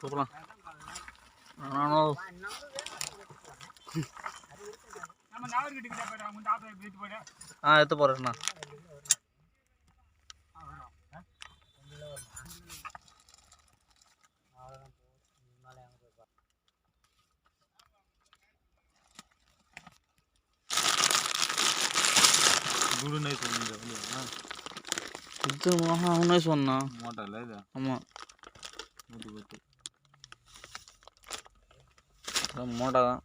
போகலாம். நானும் எடுத்து போகிறேண்ணா. இது அவனே சொன்னான் மோட்டர்ல இது. ஆமாம் மோட்டா தான்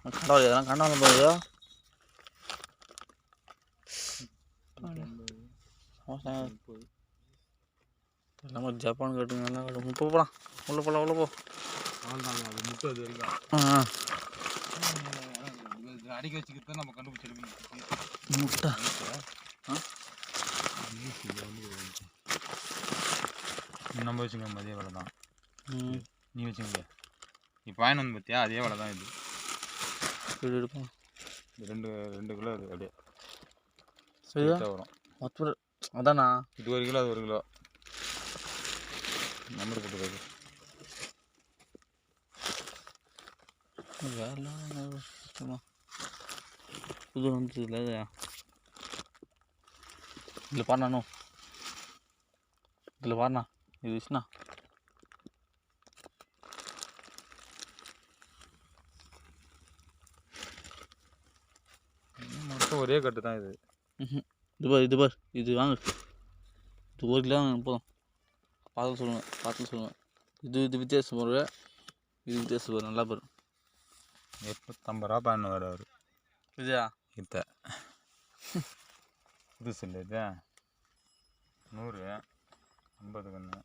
கண்டாவது எதனா கண்டாவது போகுது. எல்லாமே ஜப்பான் கட்டுங்க நல்லா கட்டு. 30 போகலாம். உள்ள போகலாம் உள்ள போ. அது முட்டை அது வரைக்கும் ஆ அடிக்க வச்சுக்கிட்டு நம்ம கண்டுபிடிச்சிருக்கோம். முட்டை நம்ம வச்சுங்க அதே வேலை தான். நீ வச்சுங்க இப்போ வாங்கிட்டு வந்து பார்த்தியா அதே வேலை தான். இது எடுப்போம். 2 கிலோ இது அப்படியே வரும். அதாண்ணா இது 1 கிலோ அது 1 கிலோ நம்பர் போட்டு வேலை புது வந்துச்சு இல்லை இதில் பாருண்ணா. இதில் பாருண்ணா இது விஷயண்ணா. மொத்தம் ஒரே கட்டு தான் இது. இது பார் இது வாங்க. இது 1 கிலோ போதும். பார்த்து சொல்லுவேன். இது வித்தியாசம் போடுவேன். இது வித்தியாசம் போடுவேன். நல்லா பாரு. 50 ரூபா பயணம் வர அவர் இதா இத்த புதுசு இல்லை இது 100 50 கண்ணு